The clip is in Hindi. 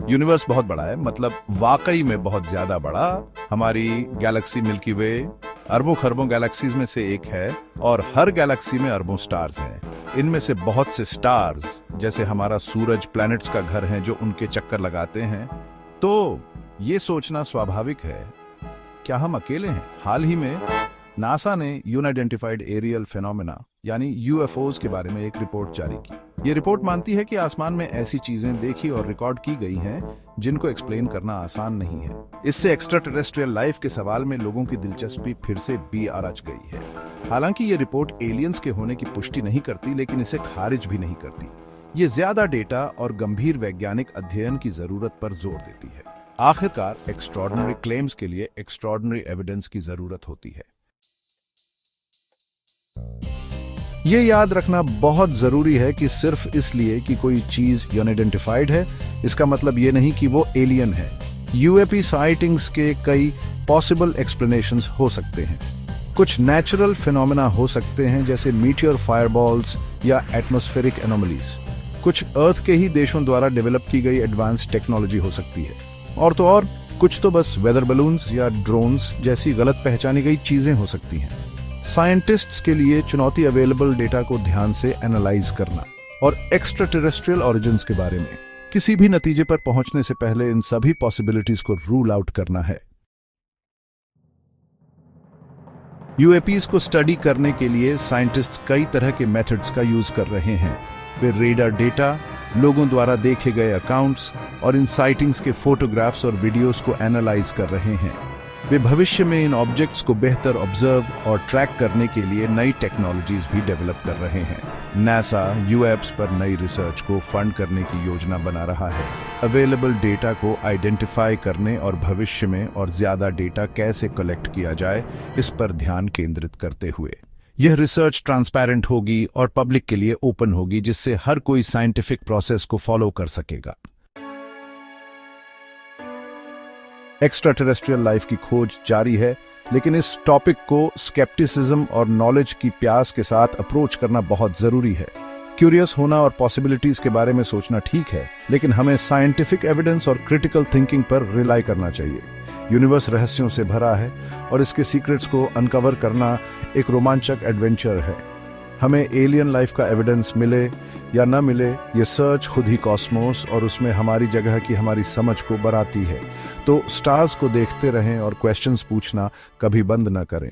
यूनिवर्स बहुत बड़ा है, मतलब वाकई में बहुत ज्यादा बड़ा। हमारी गैलेक्सी मिल्की वे अरबों खरबों गैलेक्सीज में से एक है और हर गैलेक्सी में अरबों स्टार्स हैं। इनमें से बहुत से स्टार्स, जैसे हमारा सूरज, प्लैनेट्स का घर हैं जो उनके चक्कर लगाते हैं। तो ये सोचना स्वाभाविक है, क्या हम अकेले हैं? हाल ही में नासा ने यूनआइडेंटिफाइड एरियल फेनोमेना यानी यूएफओज के बारे में एक रिपोर्ट जारी की। ये रिपोर्ट मानती है कि आसमान में ऐसी चीजें देखी और रिकॉर्ड की गई हैं जिनको एक्सप्लेन करना आसान नहीं है। इससे एक्स्ट्रा टेरेस्ट्रियल लाइफ के सवाल में लोगों की दिलचस्पी फिर से अरच गई है। हालांकि ये रिपोर्ट एलियंस के होने की पुष्टि नहीं करती, लेकिन इसे खारिज भी नहीं करती। ये ज्यादा डेटा और गंभीर वैज्ञानिक अध्ययन की जरूरत पर जोर देती है। आखिरकार एक्स्ट्रॉर्डिनरी क्लेम्स के लिए एक्स्ट्रॉर्डिनरी एविडेंस की जरूरत होती है। ये याद रखना बहुत जरूरी है कि सिर्फ इसलिए कि कोई चीज अनआइडेंटिफाइड है, इसका मतलब ये नहीं कि वो एलियन है। यूएपी साइटिंग्स के कई पॉसिबल एक्सप्लेनेशंस हो सकते हैं। कुछ नेचुरल फिनोमेना हो सकते हैं, जैसे मीटियोर फायरबॉल्स या एटमॉस्फेरिक एनोमलीज। कुछ अर्थ के ही देशों द्वारा डेवलप की गई एडवांस टेक्नोलॉजी हो सकती है, और तो और कुछ तो बस वेदर बलून्स या ड्रोन्स जैसी गलत पहचानी गई चीजें हो सकती हैं। साइंटिस्ट्स के लिए चुनौती अवेलेबल डेटा को ध्यान से एनालाइज करना और एक्स्ट्रा टेरेस्ट्रियल ओरिजिन्स के बारे में किसी भी नतीजे पर पहुंचने से पहले इन सभी पॉसिबिलिटीज को रूल आउट करना है। यूएपीज को स्टडी करने के लिए साइंटिस्ट्स कई तरह के मेथड्स का यूज कर रहे हैं। वे रेडार डेटा, लोगों द्वारा देखे गए अकाउंट्स और इन साइटिंग्स के फोटोग्राफ्स और वीडियोस को एनालाइज कर रहे हैं। वे भविष्य में इन ऑब्जेक्ट्स को बेहतर ऑब्जर्व और ट्रैक करने के लिए नई टेक्नोलॉजीज भी डेवलप कर रहे हैं। नासा यूएप्स पर नई रिसर्च को फंड करने की योजना बना रहा है। अवेलेबल डेटा को आइडेंटिफाई करने और भविष्य में और ज्यादा डेटा कैसे कलेक्ट किया जाए, इस पर ध्यान केंद्रित करते हुए यह रिसर्च ट्रांसपेरेंट होगी और पब्लिक के लिए ओपन होगी, जिससे हर कोई साइंटिफिक प्रोसेस को फॉलो कर सकेगा। एक्स्ट्रा टेरेस्ट्रियल लाइफ की खोज जारी है, लेकिन इस टॉपिक को स्केप्टिसिज्म और नॉलेज की प्यास के साथ अप्रोच करना बहुत जरूरी है। क्यूरियस होना और पॉसिबिलिटीज के बारे में सोचना ठीक है, लेकिन हमें साइंटिफिक एविडेंस और क्रिटिकल थिंकिंग पर रिलाई करना चाहिए। यूनिवर्स रहस्यों से भरा है और इसके सीक्रेट्स को अनकवर करना एक रोमांचक एडवेंचर है। हमें एलियन लाइफ का एविडेंस मिले या न मिले, ये सर्च खुद ही कॉस्मोस और उसमें हमारी जगह की हमारी समझ को बढ़ाती है। तो स्टार्स को देखते रहें और क्वेश्चंस पूछना कभी बंद न करें।